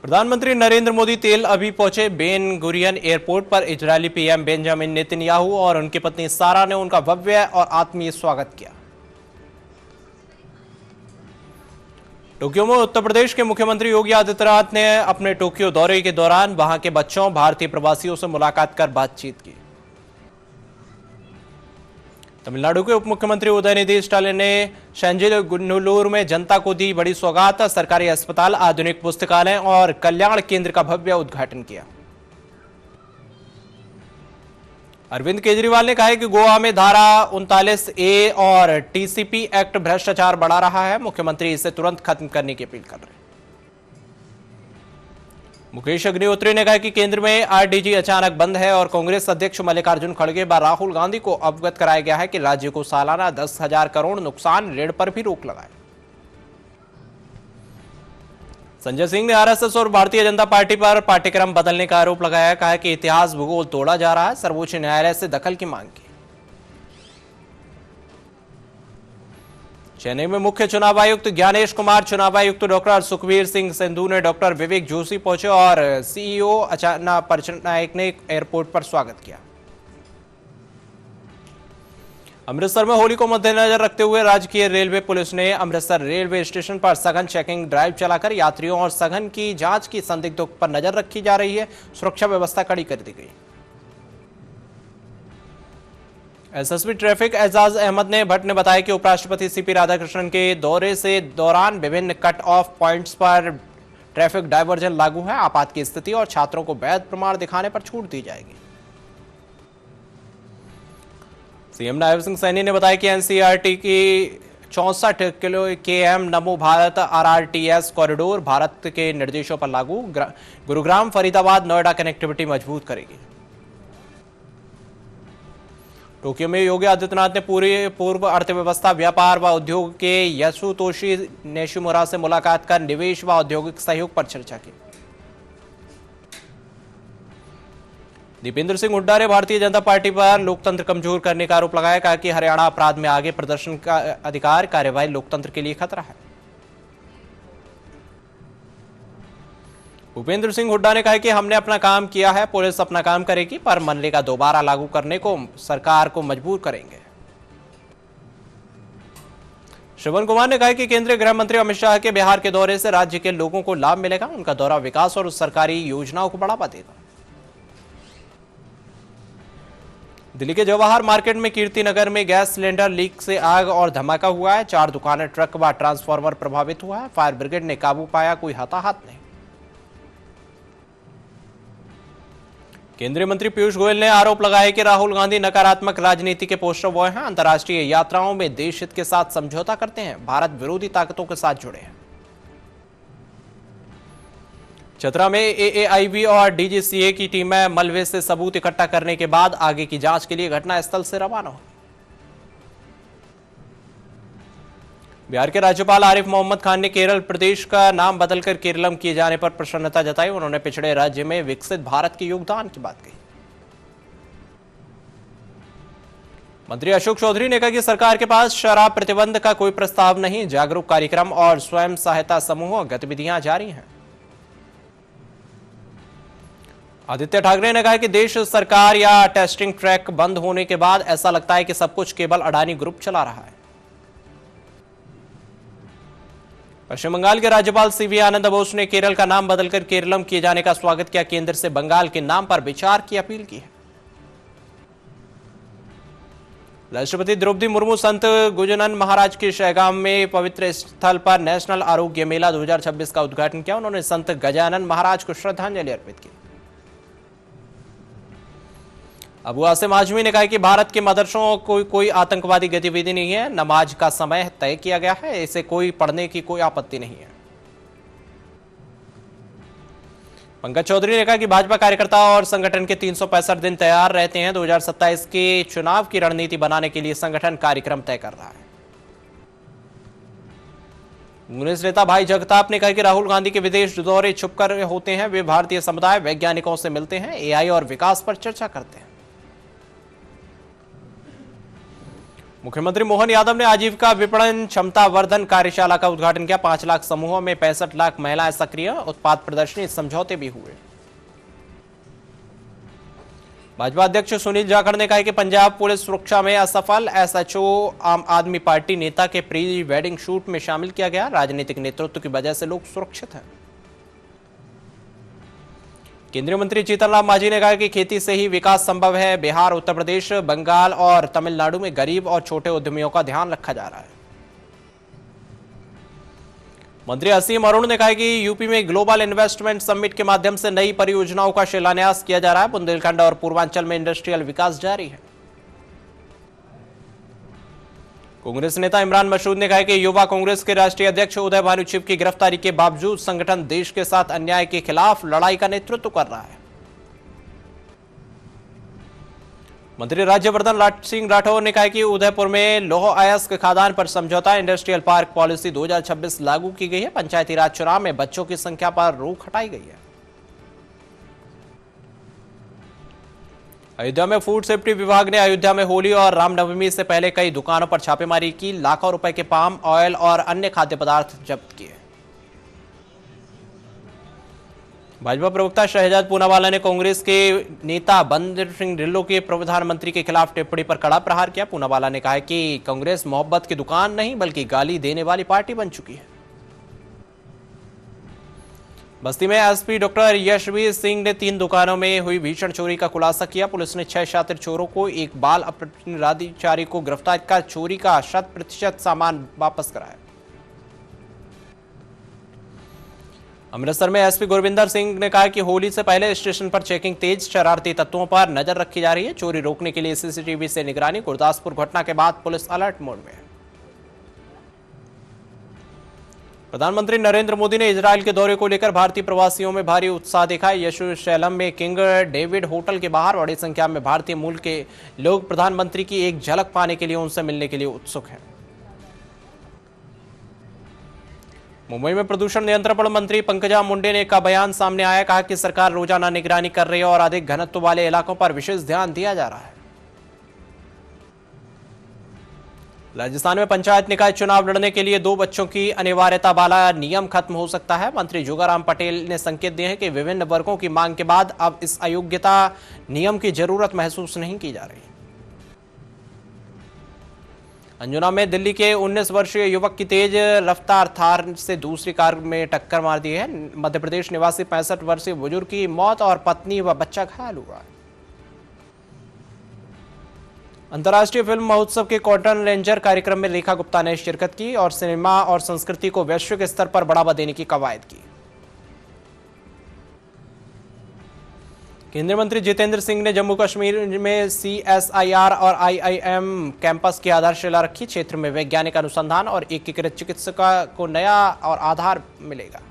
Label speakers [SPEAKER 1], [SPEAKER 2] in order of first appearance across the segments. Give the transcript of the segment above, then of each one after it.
[SPEAKER 1] प्रधानमंत्री नरेंद्र मोदी तेल अवीव पहुंचे। बेन गुरियन एयरपोर्ट पर इजरायली पीएम बेंजामिन नेतन्याहू और उनकी पत्नी सारा ने उनका भव्य और आत्मीय स्वागत किया। टोक्यो में उत्तर प्रदेश के मुख्यमंत्री योगी आदित्यनाथ ने अपने टोक्यो दौरे के दौरान वहां के बच्चों, भारतीय प्रवासियों से मुलाकात कर बातचीत की। तमिलनाडु के उप मुख्यमंत्री उदयनिधि स्टालिन ने शेंजिलुगुन्नूर में जनता को दी बड़ी सौगात। सरकारी अस्पताल, आधुनिक पुस्तकालय और कल्याण केंद्र का भव्य उद्घाटन किया। अरविंद केजरीवाल ने कहा है कि गोवा में धारा 39A और टीसीपी एक्ट भ्रष्टाचार बढ़ा रहा है। मुख्यमंत्री इसे तुरंत खत्म करने की अपील कर रहे हैं। मुकेश अग्निहोत्री ने कहा कि केंद्र में आरडीजी अचानक बंद है और कांग्रेस अध्यक्ष मल्लिकार्जुन खड़गे व राहुल गांधी को अवगत कराया गया है कि राज्य को सालाना 10,000 करोड़ नुकसान ऋण पर भी रोक लगाए। संजय सिंह ने आरएसएस और भारतीय जनता पार्टी पर पाठ्यक्रम बदलने का आरोप लगाया। कहा कि इतिहास भूगोल तोड़ा जा रहा है। सर्वोच्च न्यायालय से दखल की मांग की। चेन्नई में मुख्य चुनाव आयुक्त ज्ञानेश कुमार, चुनाव आयुक्त डॉक्टर सुखबीर सिंह संधू ने डॉक्टर विवेक जोशी पहुंचे और सीईओ अचाना पटनायक ने एयरपोर्ट पर स्वागत किया। अमृतसर में होली को मद्देनजर रखते हुए राजकीय रेलवे पुलिस ने अमृतसर रेलवे स्टेशन पर सघन चेकिंग ड्राइव चलाकर यात्रियों और सघन की जांच की संदिग्धों पर नजर रखी जा रही है। सुरक्षा व्यवस्था कड़ी कर दी गई। एसएसपी ट्रैफिक एजाज अहमद ने भट्ट ने बताया कि उपराष्ट्रपति सीपी राधाकृष्णन के दौरे से दौरान विभिन्न कट ऑफ पॉइंट्स पर ट्रैफिक डायवर्जन लागू है। आपात की स्थिति और छात्रों को वैध प्रमाण दिखाने पर छूट दी जाएगी। सीएम नायब सिंह सैनी ने बताया कि एनसीईआरटी की 64 किलो केएम नमो भारत आरआरटीएस कॉरिडोर भारत के निर्देशों पर लागू। गुरुग्राम, फरीदाबाद, नोएडा कनेक्टिविटी मजबूत करेगी। टोक्यो में योगी आदित्यनाथ ने पूर्व अर्थव्यवस्था, व्यापार व उद्योग के यासुतोशी निशिमुरा से मुलाकात कर निवेश व औद्योगिक सहयोग पर चर्चा की। दीपेंद्र सिंह हुड्डा ने भारतीय जनता पार्टी पर लोकतंत्र कमजोर करने का आरोप लगाया। कहा कि हरियाणा अपराध में आगे, प्रदर्शन का अधिकार कार्यवाही लोकतंत्र के लिए खतरा है। भूपेंद्र सिंह हुड्डा ने कहा कि हमने अपना काम किया है, पुलिस अपना काम करेगी, पर मनरेगा दोबारा लागू करने को सरकार को मजबूर करेंगे। श्रवण कुमार ने कहा कि केंद्रीय गृह मंत्री अमित शाह के बिहार के दौरे से राज्य के लोगों को लाभ मिलेगा। उनका दौरा विकास और सरकारी योजनाओं को बढ़ावा देगा। दिल्ली के जवाहर मार्केट में कीर्ति नगर में गैस सिलेंडर लीक से आग और धमाका हुआ है। 4 दुकानें, ट्रक व ट्रांसफार्मर प्रभावित हुआ है। फायर ब्रिगेड ने काबू पाया, कोई हताहत नहीं। केंद्रीय मंत्री पीयूष गोयल ने आरोप लगाया कि राहुल गांधी नकारात्मक राजनीति के पोस्टर बॉय हैं। अंतर्राष्ट्रीय यात्राओं में देश हित के साथ समझौता करते हैं, भारत विरोधी ताकतों के साथ जुड़े हैं। चतरा में एएआईबी और डीजीसीए की टीमें मलबे से सबूत इकट्ठा करने के बाद आगे की जांच के लिए घटनास्थल से रवाना हुई। बिहार के राज्यपाल आरिफ मोहम्मद खान ने केरल प्रदेश का नाम बदलकर केरलम किए जाने पर प्रसन्नता जताई। उन्होंने पिछड़े राज्य में विकसित भारत के योगदान की बात कही। मंत्री अशोक चौधरी ने कहा कि सरकार के पास शराब प्रतिबंध का कोई प्रस्ताव नहीं। जागरूक कार्यक्रम और स्वयं सहायता समूह गतिविधियां जारी हैं। आदित्य ठाकरे ने कहा कि देश सरकार या टेस्टिंग ट्रैक बंद होने के बाद ऐसा लगता है कि सब कुछ केवल अडानी ग्रुप चला रहा है। पश्चिम बंगाल के राज्यपाल सीवी आनंद बोस ने केरल का नाम बदलकर केरलम किए जाने का स्वागत किया। केंद्र से बंगाल के नाम पर विचार की अपील की है। राष्ट्रपति द्रौपदी मुर्मू संत गुजनन महाराज के शहगाम में पवित्र स्थल पर नेशनल आरोग्य मेला 2026 का उद्घाटन किया। उन्होंने संत गजानन महाराज को श्रद्धांजलि अर्पित की। अबू आसिम आजमी ने कहा कि भारत के मदरसों को कोई आतंकवादी गतिविधि नहीं है। नमाज का समय तय किया गया है, इसे कोई पढ़ने की कोई आपत्ति नहीं है। पंकज चौधरी ने कहा कि भाजपा कार्यकर्ता और संगठन के 365 दिन तैयार रहते हैं। 2027 के चुनाव की रणनीति बनाने के लिए संगठन कार्यक्रम तय कर रहा है। कांग्रेस नेता भाई जगताप ने कहा कि राहुल गांधी के विदेश दौरे छुपकर होते हैं। वे भारतीय समुदाय, वैज्ञानिकों से मिलते हैं, एआई और विकास पर चर्चा करते हैं। मुख्यमंत्री मोहन यादव ने आजीविका विपणन क्षमता वर्धन कार्यशाला का उद्घाटन किया। 5 लाख समूहों में 65 लाख महिलाएं सक्रिय, उत्पाद प्रदर्शनी समझौते भी हुए। भाजपा अध्यक्ष सुनील जाखड़ ने कहा कि पंजाब पुलिस सुरक्षा में असफल, एसएचओ आम आदमी पार्टी नेता के प्री वेडिंग शूट में शामिल किया गया। राजनीतिक नेतृत्व की वजह से लोग सुरक्षित हैं। केंद्रीय मंत्री जीतन राम मांझी ने कहा कि खेती से ही विकास संभव है। बिहार, उत्तर प्रदेश, बंगाल और तमिलनाडु में गरीब और छोटे उद्यमियों का ध्यान रखा जा रहा है। मंत्री असीम अरुण ने कहा कि यूपी में ग्लोबल इन्वेस्टमेंट समिट के माध्यम से नई परियोजनाओं का शिलान्यास किया जा रहा है। बुंदेलखंड और पूर्वांचल में इंडस्ट्रियल विकास जारी है। कांग्रेस नेता इमरान मसूद ने कहा कि युवा कांग्रेस के राष्ट्रीय अध्यक्ष उदय भानु छिब की गिरफ्तारी के बावजूद संगठन देश के साथ अन्याय के खिलाफ लड़ाई का नेतृत्व कर रहा है। मंत्री राज्यवर्धन सिंह राठौर ने कहा कि उदयपुर में लौह अयस्क खादान पर समझौता, इंडस्ट्रियल पार्क पॉलिसी 2026 लागू की गई है। पंचायती राज चुनाव में बच्चों की संख्या पर रोक हटाई गई है। अयोध्या में फूड सेफ्टी विभाग ने अयोध्या में होली और रामनवमी से पहले कई दुकानों पर छापेमारी की। लाखों रुपए के पाम ऑयल और अन्य खाद्य पदार्थ जब्त किए। भाजपा प्रवक्ता शहजाद पूनावाला ने कांग्रेस के नेता बंदर सिंह ढिल्लों के प्रधानमंत्री के खिलाफ टिप्पणी पर कड़ा प्रहार किया। पूनावाला ने कहा कि कांग्रेस मोहब्बत की दुकान नहीं बल्कि गाली देने वाली पार्टी बन चुकी है। बस्ती में एसपी डॉक्टर यशवीर सिंह ने 3 दुकानों में हुई भीषण चोरी का खुलासा किया। पुलिस ने 6 शातिर चोरों को, एक बाल अपराधी को गिरफ्तार कर चोरी का 100% सामान वापस कराया। अमृतसर में एसपी गुरविंदर सिंह ने कहा कि होली से पहले स्टेशन पर चेकिंग तेज, शरारती तत्वों पर नजर रखी जा रही है। चोरी रोकने के लिए सीसीटीवी से निगरानी। गुरदासपुर घटना के बाद पुलिस अलर्ट मोड में है। प्रधानमंत्री नरेंद्र मोदी ने इजरायल के दौरे को लेकर भारतीय प्रवासियों में भारी उत्साह देखा। यरूशलेम में किंग डेविड होटल के बाहर बड़ी संख्या में भारतीय मूल के लोग प्रधानमंत्री की एक झलक पाने के लिए उनसे मिलने के लिए उत्सुक हैं। मुंबई में प्रदूषण नियंत्रण मंत्री पंकजा मुंडे का बयान सामने आया। कहा कि सरकार रोजाना निगरानी कर रही है और अधिक घनत्व वाले इलाकों पर विशेष ध्यान दिया जा रहा है। राजस्थान में पंचायत निकाय चुनाव लड़ने के लिए 2 बच्चों की अनिवार्यता वाला नियम खत्म हो सकता है। मंत्री जोगाराम पटेल ने संकेत दिए हैं कि विभिन्न वर्गों की मांग के बाद अब इस अयोग्यता नियम की जरूरत महसूस नहीं की जा रही। अंजुना में दिल्ली के 19 वर्षीय युवक की तेज रफ्तार थार से दूसरी कार में टक्कर मार दी है। मध्य प्रदेश निवासी 65 वर्षीय बुजुर्ग की मौत और पत्नी व बच्चा घायल हुआ। अंतर्राष्ट्रीय फिल्म महोत्सव के कॉटन रेंजर कार्यक्रम में रेखा गुप्ता ने शिरकत की और सिनेमा और संस्कृति को वैश्विक स्तर पर बढ़ावा देने की कवायद की। केंद्रीय मंत्री जितेंद्र सिंह ने जम्मू कश्मीर में CSIR और IIM कैंपस की आधारशिला रखी। क्षेत्र में वैज्ञानिक अनुसंधान और एकीकृत चिकित्सा को नया और आधार मिलेगा।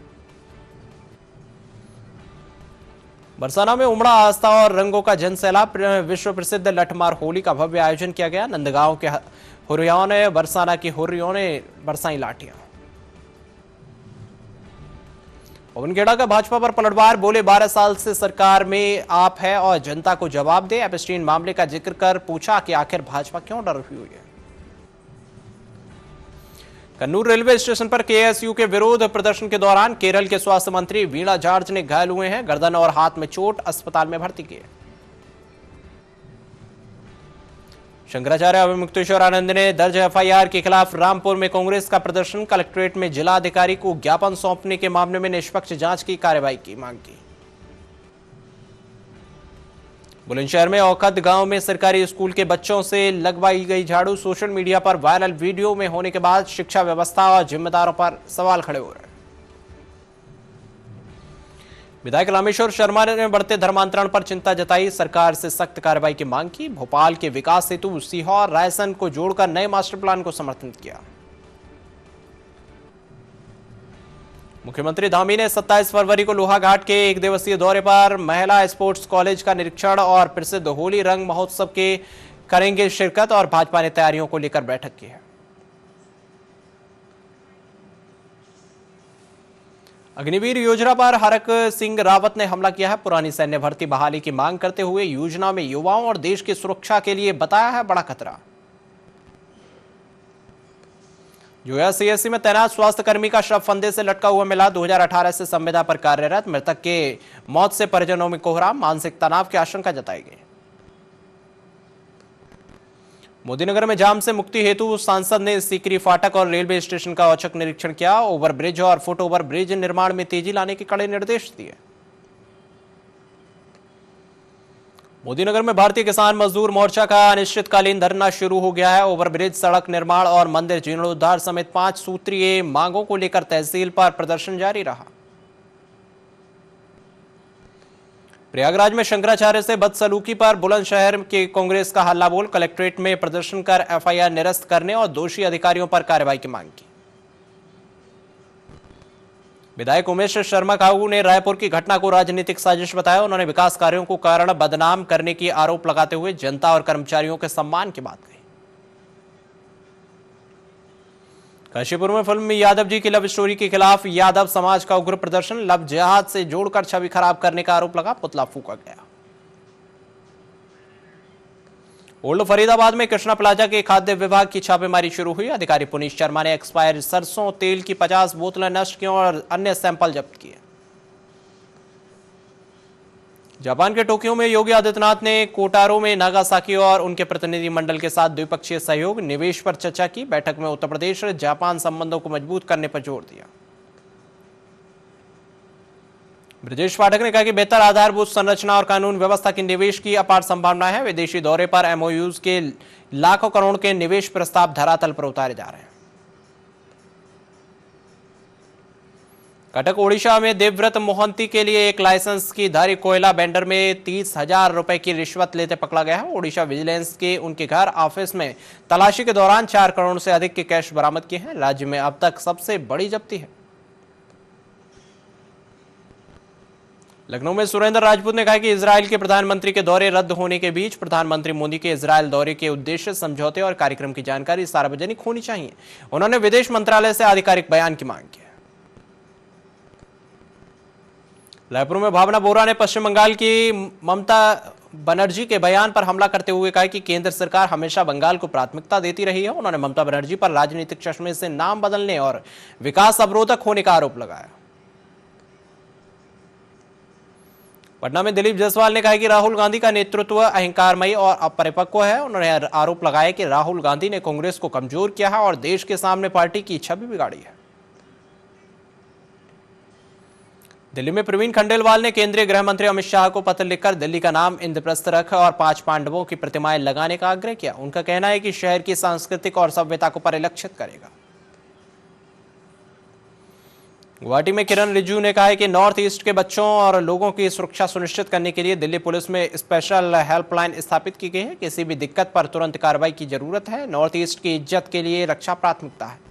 [SPEAKER 1] बरसाना में उमड़ा आस्था और रंगों का जनसैलाब। विश्व प्रसिद्ध लठमार होली का भव्य आयोजन किया गया। नंदगांव के हुर्रियों ने, बरसाना की हुर्रियों ने बरसाई लाठियां। पवनखेड़ा का भाजपा पर पलटवार, बोले 12 साल से सरकार में आप है और जनता को जवाब दे। एपस्टीन मामले का जिक्र कर पूछा कि आखिर भाजपा क्यों डरी हुई है। कन्नूर रेलवे स्टेशन पर KSU के विरोध प्रदर्शन के दौरान केरल के स्वास्थ्य मंत्री वीणा जॉर्ज ने घायल हुए हैं। गर्दन और हाथ में चोट, अस्पताल में भर्ती किए। शंकराचार्य अवमुक्तेश्वर आनंद ने दर्ज FIR के खिलाफ रामपुर में कांग्रेस का प्रदर्शन। कलेक्ट्रेट में जिला अधिकारी को ज्ञापन सौंपने के मामले में निष्पक्ष जांच की कार्रवाई की मांग की। बुलंदशहर में औखद गांव में सरकारी स्कूल के बच्चों से लगवाई गई झाड़ू। सोशल मीडिया पर वायरल वीडियो में होने के बाद शिक्षा व्यवस्था और जिम्मेदारों पर सवाल खड़े हो रहे हैं। विधायक रामेश्वर शर्मा ने बढ़ते धर्मांतरण पर चिंता जताई। सरकार से सख्त कार्रवाई की मांग की। भोपाल के विकास हेतु सीहोर रायसन को जोड़कर नए मास्टर प्लान को समर्थन किया। मुख्यमंत्री धामी ने 27 फरवरी को लोहाघाट के 1 दिवसीय दौरे पर महिला स्पोर्ट्स कॉलेज का निरीक्षण और प्रसिद्ध होली रंग महोत्सव के करेंगे शिरकत और भाजपा ने तैयारियों को लेकर बैठक की है। अग्निवीर योजना पर हरक सिंह रावत ने हमला किया है। पुरानी सैन्य भर्ती बहाली की मांग करते हुए योजना में युवाओं और देश की सुरक्षा के लिए बताया है बड़ा खतरा। जोया सीएससी में तैनात स्वास्थ्य कर्मी का शव फंदे से लटका हुआ मिला। 2018 से संविदा पर कार्यरत मृतक के मौत से परिजनों में कोहराम, मानसिक तनाव की आशंका जताई गई। मोदीनगर में जाम से मुक्ति हेतु सांसद ने सीकरी फाटक और रेलवे स्टेशन का औचक निरीक्षण किया। ओवरब्रिज और फुट ओवर ब्रिज निर्माण में तेजी लाने के कड़े निर्देश दिए। मोदीनगर में भारतीय किसान मजदूर मोर्चा का अनिश्चितकालीन धरना शुरू हो गया है। ओवरब्रिज, सड़क निर्माण और मंदिर जीर्णोद्धार समेत 5 सूत्रीय मांगों को लेकर तहसील पर प्रदर्शन जारी रहा। प्रयागराज में शंकराचार्य से बदसलूकी पर बुलंदशहर के कांग्रेस का हल्ला बोल, कलेक्ट्रेट में प्रदर्शन कर एफआईआर निरस्त करने और दोषी अधिकारियों पर कार्रवाई की मांग की। विधायक उमेश शर्मा काऊ ने रायपुर की घटना को राजनीतिक साजिश बताया। उन्होंने विकास कार्यों को कारण बदनाम करने की आरोप लगाते हुए जनता और कर्मचारियों के सम्मान की बात कही। काशीपुर में फिल्म यादव जी की लव स्टोरी के खिलाफ यादव समाज का उग्र प्रदर्शन, लव जिहाद से जोड़कर छवि खराब करने का आरोप लगा, पुतला फूका गया। ओल्ड फरीदाबाद में कृष्णा प्लाजा के खाद्य विभाग की छापेमारी शुरू हुई। अधिकारी पुनीश शर्मा ने एक्सपायर सरसों तेल की 50 बोतलें नष्ट की और अन्य सैंपल जब्त किए। जापान के टोक्यो में योगी आदित्यनाथ ने कोटारो में नागासाकी और उनके प्रतिनिधि मंडल के साथ द्विपक्षीय सहयोग, निवेश पर चर्चा की। बैठक में उत्तर प्रदेश जापान संबंधों को मजबूत करने पर जोर दिया। ब्रजेश पाठक ने कहा कि बेहतर आधारभूत संरचना और कानून व्यवस्था की निवेश की अपार संभावना है। विदेशी दौरे पर एमओयूज के लाखों करोड़ के निवेश प्रस्ताव धरातल पर उतारे जा रहे हैं। कटक ओडिशा में देवव्रत मोहंती के लिए एक लाइसेंस की धारी कोयला बेंडर में 30,000 रुपए की रिश्वत लेते पकड़ा गया है। ओडिशा विजिलेंस के उनके घर ऑफिस में तलाशी के दौरान 4 करोड़ से अधिक के कैश बरामद किए हैं। राज्य में अब तक सबसे बड़ी जब्ती है। लखनऊ में सुरेंद्र राजपूत ने कहा कि इजरायल के प्रधानमंत्री के दौरे रद्द होने के बीच प्रधानमंत्री मोदी के इजरायल दौरे के उद्देश्य, समझौते और कार्यक्रम की जानकारी सार्वजनिक होनी चाहिए। उन्होंने विदेश मंत्रालय से आधिकारिक बयान की मांग की। रायपुर में भावना बोरा ने पश्चिम बंगाल की ममता बनर्जी के बयान पर हमला करते हुए कहा कि केंद्र सरकार हमेशा बंगाल को प्राथमिकता देती रही है। उन्होंने ममता बनर्जी पर राजनीतिक चश्मे से नाम बदलने और विकास अवरोधक होने का आरोप लगाया। पटना में दिलीप जायसवाल ने कहा कि राहुल गांधी का नेतृत्व अहंकारमयी और अपरिपक्व है। उन्होंने आरोप लगाया कि राहुल गांधी ने कांग्रेस को कमजोर किया है और देश के सामने पार्टी की छवि बिगाड़ी है। दिल्ली में प्रवीण खंडेलवाल ने केंद्रीय गृह मंत्री अमित शाह को पत्र लिखकर दिल्ली का नाम इंद्रप्रस्थ रख और 5 पांडवों की प्रतिमाएं लगाने का आग्रह किया। उनका कहना है कि शहर की सांस्कृतिक और सभ्यता को परिलक्षित करेगा। गुवाहाटी में किरण रिजिजू ने कहा है कि नॉर्थ ईस्ट के बच्चों और लोगों की सुरक्षा सुनिश्चित करने के लिए दिल्ली पुलिस में स्पेशल हेल्पलाइन स्थापित की गई है। किसी भी दिक्कत पर तुरंत कार्रवाई की जरूरत है। नॉर्थ ईस्ट की इज्जत के लिए रक्षा प्राथमिकता है।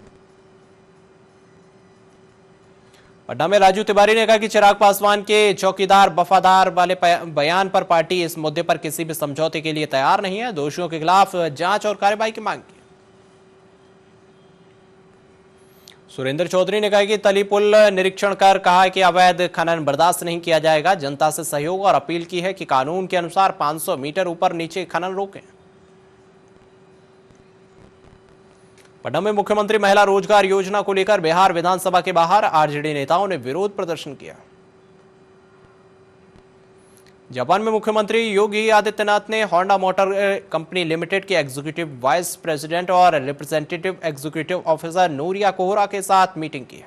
[SPEAKER 1] पटना में राजू तिवारी ने कहा कि चिराग पासवान के चौकीदार वफादार वाले बयान पर पार्टी इस मुद्दे पर किसी भी समझौते के लिए तैयार नहीं है। दोषियों के खिलाफ जांच और कार्रवाई की मांग की। सुरेंद्र चौधरी ने कहा कि तली पुल निरीक्षण कर कहा कि अवैध खनन बर्दाश्त नहीं किया जाएगा। जनता से सहयोग और अपील की है कि कानून के अनुसार 500 मीटर ऊपर नीचे खनन रोकें। पटना में मुख्यमंत्री महिला रोजगार योजना को लेकर बिहार विधानसभा के बाहर आरजेडी नेताओं ने विरोध प्रदर्शन किया। जापान में मुख्यमंत्री योगी आदित्यनाथ ने होंडा मोटर कंपनी लिमिटेड के एग्जीक्यूटिव वाइस प्रेसिडेंट और रिप्रेजेंटेटिव एग्जीक्यूटिव ऑफिसर नूरिया कोहरा के साथ मीटिंग की।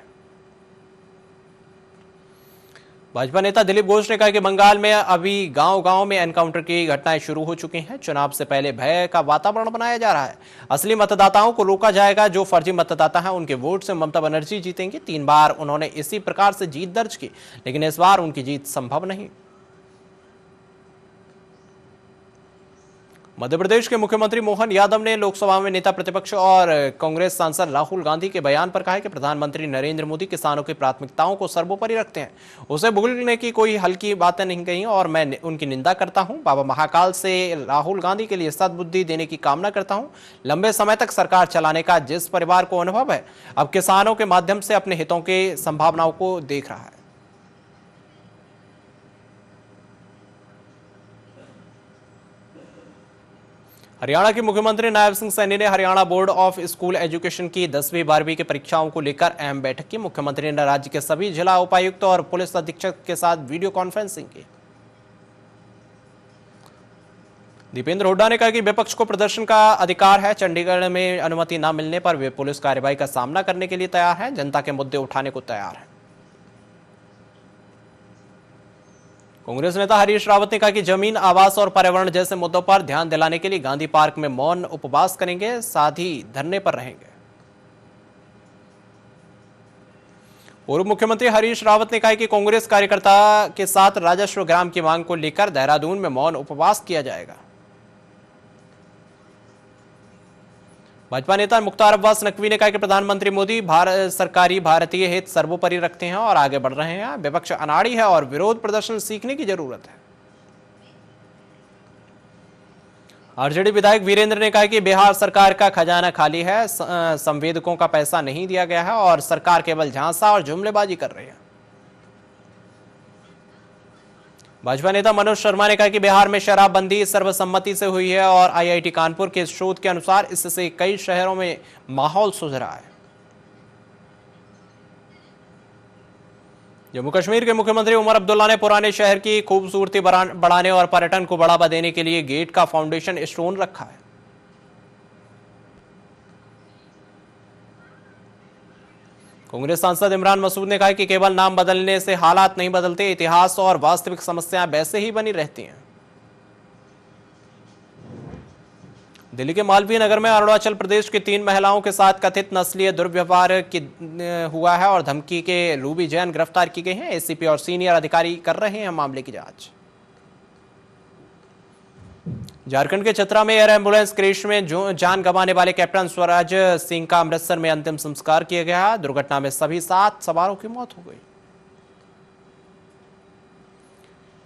[SPEAKER 1] भाजपा नेता दिलीप घोष ने कहा कि बंगाल में अभी गांव-गांव में एनकाउंटर की घटनाएं शुरू हो चुकी हैं। चुनाव से पहले भय का वातावरण बनाया जा रहा है। असली मतदाताओं को रोका जाएगा। जो फर्जी मतदाता हैं उनके वोट से ममता बनर्जी जीतेंगी। 3 बार उन्होंने इसी प्रकार से जीत दर्ज की, लेकिन इस बार उनकी जीत संभव नहीं। मध्य प्रदेश के मुख्यमंत्री मोहन यादव ने लोकसभा में नेता प्रतिपक्ष और कांग्रेस सांसद राहुल गांधी के बयान पर कहा है कि प्रधानमंत्री नरेंद्र मोदी किसानों की प्राथमिकताओं को सर्वोपरि रखते हैं। उसे भूलने की कोई हल्की बातें नहीं कही और मैं उनकी निंदा करता हूं। बाबा महाकाल से राहुल गांधी के लिए सद्बुद्धि देने की कामना करता हूं। लंबे समय तक सरकार चलाने का जिस परिवार को अनुभव है, अब किसानों के माध्यम से अपने हितों की संभावनाओं को देख रहा है। हरियाणा के मुख्यमंत्री नायब सिंह सैनी ने Haryana board of school education की 10वीं 12वीं की परीक्षाओं को लेकर अहम बैठक की। मुख्यमंत्री ने राज्य के सभी जिला उपायुक्त और पुलिस अधीक्षक के साथ वीडियो कॉन्फ्रेंसिंग की। दीपेंद्र हुड्डा ने कहा कि विपक्ष को प्रदर्शन का अधिकार है। चंडीगढ़ में अनुमति न मिलने पर वे पुलिस कार्रवाई का सामना करने के लिए तैयार हैं। जनता के मुद्दे उठाने को तैयार हैं। कांग्रेस नेता हरीश रावत ने कहा कि जमीन, आवास और पर्यावरण जैसे मुद्दों पर ध्यान दिलाने के लिए गांधी पार्क में मौन उपवास करेंगे, साथ ही धरने पर रहेंगे। पूर्व मुख्यमंत्री हरीश रावत ने कहा कि कांग्रेस कार्यकर्ता के साथ राजस्व ग्राम की मांग को लेकर देहरादून में मौन उपवास किया जाएगा। भाजपा नेता मुख्तार अब्बास नकवी ने कहा कि प्रधानमंत्री मोदी सरकारी भारतीय हित सर्वोपरि रखते हैं और आगे बढ़ रहे हैं। विपक्ष अनाड़ी है और विरोध प्रदर्शन सीखने की जरूरत है। आरजेडी विधायक वीरेंद्र ने कहा कि बिहार सरकार का खजाना खाली है, संवेदकों का पैसा नहीं दिया गया है और सरकार केवल झांसा और जुमलेबाजी कर रही है। भाजपा नेता मनोज शर्मा ने कहा कि बिहार में शराबबंदी सर्वसम्मति से हुई है और आईआईटी कानपुर के शोध के अनुसार इससे कई शहरों में माहौल सुधरा है। जम्मू कश्मीर के मुख्यमंत्री उमर अब्दुल्ला ने पुराने शहर की खूबसूरती बढ़ाने और पर्यटन को बढ़ावा देने के लिए गेट का फाउंडेशन स्टोन रखा है। कांग्रेस सांसद इमरान मसूद ने कहा कि केवल नाम बदलने से हालात नहीं बदलते, इतिहास और वास्तविक समस्याएं वैसे ही बनी रहती हैं। दिल्ली के मालवीय नगर में अरुणाचल प्रदेश की 3 महिलाओं के साथ कथित नस्लीय दुर्व्यवहार हुआ है और धमकी के रूबी जैन गिरफ्तार की गई हैं। एसीपी और सीनियर अधिकारी कर रहे हैं मामले की जांच। झारखंड के चतरा में एयर एम्बुलेंस क्रैश में जान गंवाने वाले कैप्टन स्वराज सिंह का अमृतसर में अंतिम संस्कार किया गया। दुर्घटना में सभी 7 सवारों की मौत हो गई।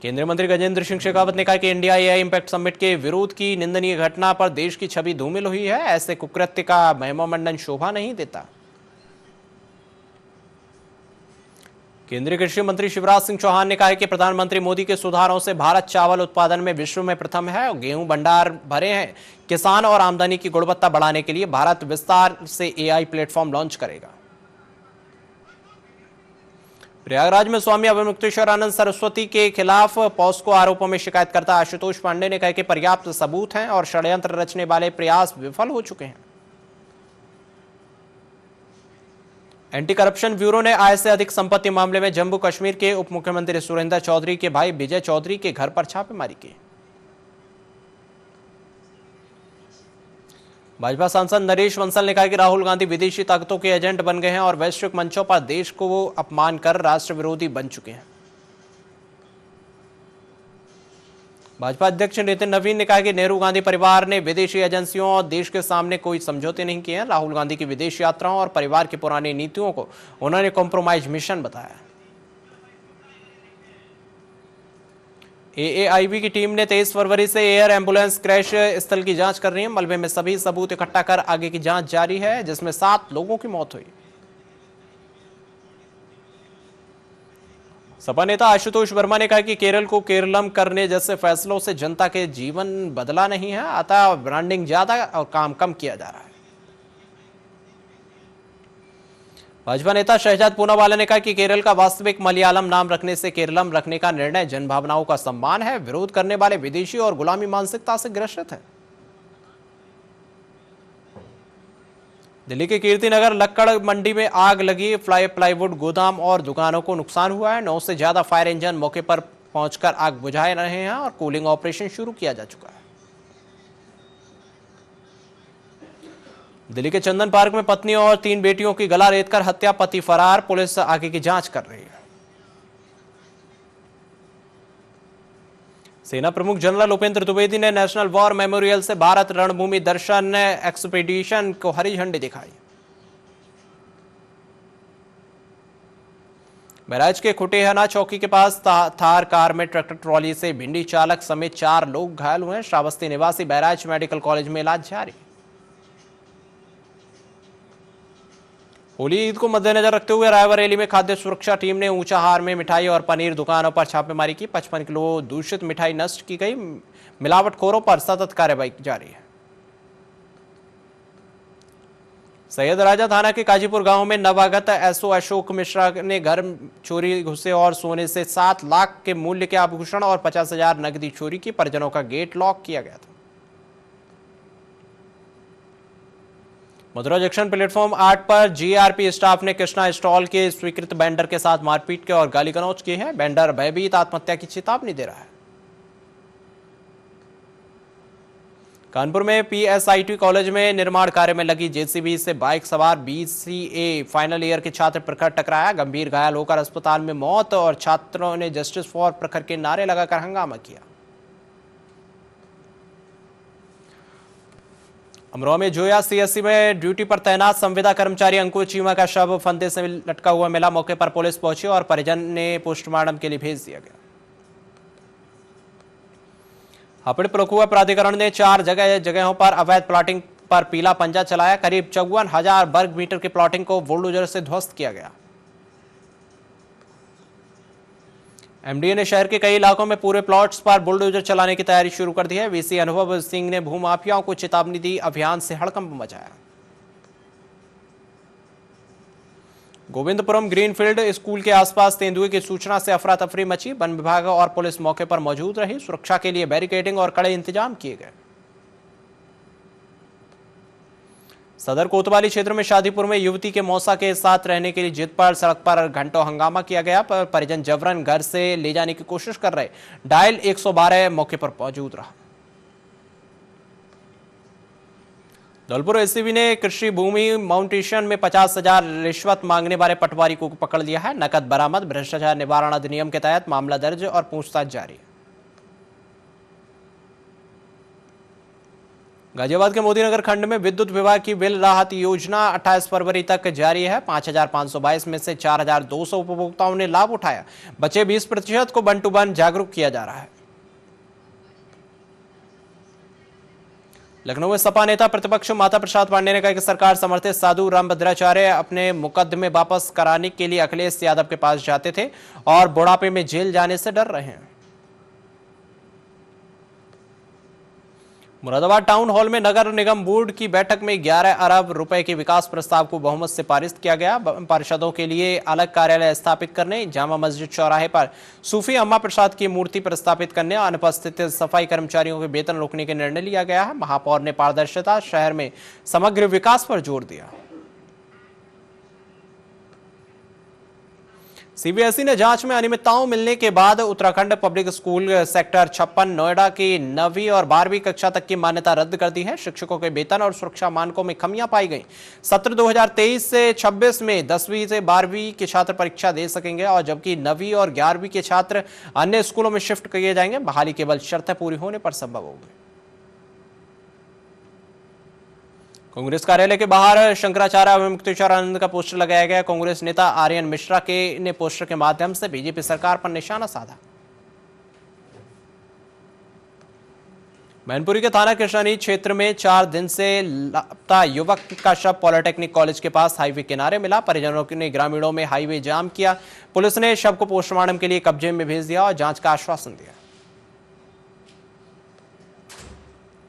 [SPEAKER 1] केंद्रीय मंत्री गजेंद्र सिंह शेखावत ने कहा कि इंडिया एआई इंपैक्ट समिट के विरोध की निंदनीय घटना पर देश की छवि धूमिल हुई है। ऐसे कुकृत्य का महिमामंडन शोभा नहीं देता। केंद्रीय कृषि मंत्री शिवराज सिंह चौहान ने कहा है कि प्रधानमंत्री मोदी के सुधारों से भारत चावल उत्पादन में विश्व में प्रथम है और गेहूं भंडार भरे हैं। किसान और आमदनी की गुणवत्ता बढ़ाने के लिए भारत विस्तार से एआई प्लेटफॉर्म लॉन्च करेगा। प्रयागराज में स्वामी अवमुक्तेश्वरानंद सरस्वती के खिलाफ पॉस्को आरोपों में शिकायतकर्ता आशुतोष पांडे ने कहा कि पर्याप्त सबूत हैं और षड्यंत्र रचने वाले प्रयास विफल हो चुके हैं। एंटी करप्शन ब्यूरो ने आय से अधिक संपत्ति मामले में जम्मू कश्मीर के उप मुख्यमंत्री सुरेंद्र चौधरी के भाई विजय चौधरी के घर पर छापेमारी की। भाजपा सांसद नरेश बंसल ने कहा कि राहुल गांधी विदेशी ताकतों के एजेंट बन गए हैं और वैश्विक मंचों पर देश को वो अपमान कर राष्ट्र विरोधी बन चुके हैं। भाजपा अध्यक्ष नितिन नवीन ने कहा कि नेहरू गांधी परिवार ने विदेशी एजेंसियों और देश के सामने कोई समझौते नहीं किए हैं। राहुल गांधी की विदेश यात्राओं और परिवार की पुरानी नीतियों को उन्होंने कॉम्प्रोमाइज मिशन बताया। एएआईबी की टीम ने 23 फरवरी से एयर एम्बुलेंस क्रैश स्थल की जांच कर रही है। मलबे में सभी सबूत इकट्ठा कर आगे की जांच जारी है, जिसमें 7 लोगों की मौत हुई। सपा नेता आशुतोष वर्मा ने कहा कि केरल को केरलम करने जैसे फैसलों से जनता के जीवन बदला नहीं है, अतः ब्रांडिंग ज्यादा और काम कम किया जा रहा है। भाजपा नेता शहजाद पूनावाला ने कहा कि केरल का वास्तविक मलयालम नाम रखने से केरलम रखने का निर्णय जनभावनाओं का सम्मान है। विरोध करने वाले विदेशी और गुलामी मानसिकता से ग्रसित है। दिल्ली के कीर्तिनगर लक्कड़ मंडी में आग लगी। प्लाईवुड गोदाम और दुकानों को नुकसान हुआ है। 9 से ज्यादा फायर इंजन मौके पर पहुंचकर आग बुझा रहे हैं और कूलिंग ऑपरेशन शुरू किया जा चुका है। दिल्ली के चंदन पार्क में पत्नी और 3 बेटियों की गला रेतकर हत्या, पति फरार। पुलिस आगे की जांच कर रही है। सेना प्रमुख जनरल उपेंद्र द्विवेदी ने नेशनल वॉर मेमोरियल से भारत रणभूमि दर्शन एक्सपीडिशन को हरी झंडी दिखाई। बहराइच के खुटेहना चौकी के पास थार कार में ट्रैक्टर ट्रॉली से भिंडी चालक समेत 4 लोग घायल हुए हैं। श्रावस्ती निवासी बहराइच मेडिकल कॉलेज में इलाज जारी। होली ईद को मद्देनजर रखते हुए रायबरेली में खाद्य सुरक्षा टीम ने ऊंचाहार में मिठाई और पनीर दुकानों पर छापेमारी की। 55 किलो दूषित मिठाई नष्ट की गई। मिलावटखोरों पर सतत कार्रवाई जारी है। सैयद राजा थाना के काजीपुर गांव में नवागत एसओ अशोक मिश्रा ने घर चोरी घुसे और सोने से 7 लाख के मूल्य के आभूषण और 50,000 नकदी चोरी की। परिजनों का गेट लॉक किया गया था। मथुरा जंक्शन प्लेटफॉर्म 8 पर जीआरपी स्टाफ ने कृष्णा स्टॉल के स्वीकृत वेंडर के साथ मारपीट की और गाली गलौज की है। वेंडर भयभीत आत्महत्या की चेतावनी दे रहा है। कानपुर में पीएसआईटी कॉलेज में निर्माण कार्य में लगी जेसीबी से बाइक सवार बीसीए फाइनल ईयर के छात्र प्रखर टकराया। गंभीर घायल होकर अस्पताल में मौत और छात्रों ने जस्टिस फॉर प्रखर के नारे लगाकर हंगामा किया। अमरोहा में जोया सीएससी में ड्यूटी पर तैनात संविदा कर्मचारी अंकुर चीमा का शव फंदे से लटका हुआ मिला। मौके पर पुलिस पहुंची और परिजन ने पोस्टमार्टम के लिए भेज दिया गया। हापड़ प्रकुआ प्राधिकरण ने 4 जगहों पर अवैध प्लॉटिंग पर पीला पंजा चलाया। करीब 54,000 वर्ग मीटर की प्लॉटिंग को बुलडोजर से ध्वस्त किया गया। एमडीए ने शहर के कई इलाकों में पूरे प्लॉट्स पर बुलडोजर चलाने की तैयारी शुरू कर दी है। वीसी अनुभव सिंह ने भूमाफियाओं को चेतावनी दी, अभियान से हड़कंप मचाया। गोविंदपुरम ग्रीनफील्ड स्कूल के आसपास तेंदुए की सूचना से अफरा तफरी मची। वन विभाग और पुलिस मौके पर मौजूद रही। सुरक्षा के लिए बैरिकेडिंग और कड़े इंतजाम किए गए। सदर कोतवाली क्षेत्र में शादीपुर में युवती के मौसा के साथ रहने के लिए जिद पर सड़क पर घंटों हंगामा किया गया, पर परिजन जबरन घर से ले जाने की कोशिश कर रहे। डायल 112 मौके पर मौजूद रहा। धौलपुर एसीबी ने कृषि भूमि माउंटेशन में 50,000 रिश्वत मांगने वाले पटवारी को पकड़ लिया है। नकद बरामद। भ्रष्टाचार निवारण अधिनियम के तहत मामला दर्ज और पूछताछ जारी। गाजियाबाद के मोदीनगर खंड में विद्युत विभाग की बिल राहत योजना 28 फरवरी तक जारी है। 5,522 में से 4,200 उपभोक्ताओं ने लाभ उठाया। बचे 20% को 1 to 1 जागरूक किया जा रहा है। लखनऊ में सपा नेता प्रतिपक्ष माता प्रसाद पांडे ने कहा कि सरकार समर्थित साधु रामभद्राचार्य अपने मुकदमे वापस कराने के लिए अखिलेश यादव के पास जाते थे और बुढ़ापे में जेल जाने से डर रहे हैं। मुरादाबाद टाउन हॉल में नगर निगम बोर्ड की बैठक में 11 अरब रुपए के विकास प्रस्ताव को बहुमत से पारित किया गया। पार्षदों के लिए अलग कार्यालय स्थापित करने, जामा मस्जिद चौराहे पर सूफी अम्मा प्रसाद की मूर्ति प्रस्तापित करने और अनुपस्थित सफाई कर्मचारियों के वेतन रोकने के निर्णय लिया गया है। महापौर ने पारदर्शिता, शहर में समग्र विकास पर जोर दिया। सीबीएसई ने जांच में अनियमितताओं मिलने के बाद Uttarakhand public school sector 56 Noida की 9वीं और 12वीं कक्षा तक की मान्यता रद्द कर दी है। शिक्षकों के वेतन और सुरक्षा मानकों में कमियां पाई गई। सत्र 2023 से 26 में 10वीं से 12वीं के छात्र परीक्षा दे सकेंगे और जबकि 9वीं और 11वीं के छात्र अन्य स्कूलों में शिफ्ट किए जाएंगे। बहाली केवल शर्तें पूरी होने पर संभव होगी। कांग्रेस कार्यालय के बाहर शंकराचार्य एवं मुक्तेश्वरानंद का पोस्टर लगाया गया। कांग्रेस नेता आर्यन मिश्रा ने पोस्टर के माध्यम से बीजेपी सरकार पर निशाना साधा। मैनपुरी के थाना कृष्णानी क्षेत्र में 4 दिन से लापता युवक का शव पॉलिटेक्निक कॉलेज के पास हाईवे किनारे मिला। परिजनों ने ग्रामीणों में हाईवे जाम किया। पुलिस ने शव को पोस्टमार्टम के लिए कब्जे में भेज दिया और जांच का आश्वासन दिया।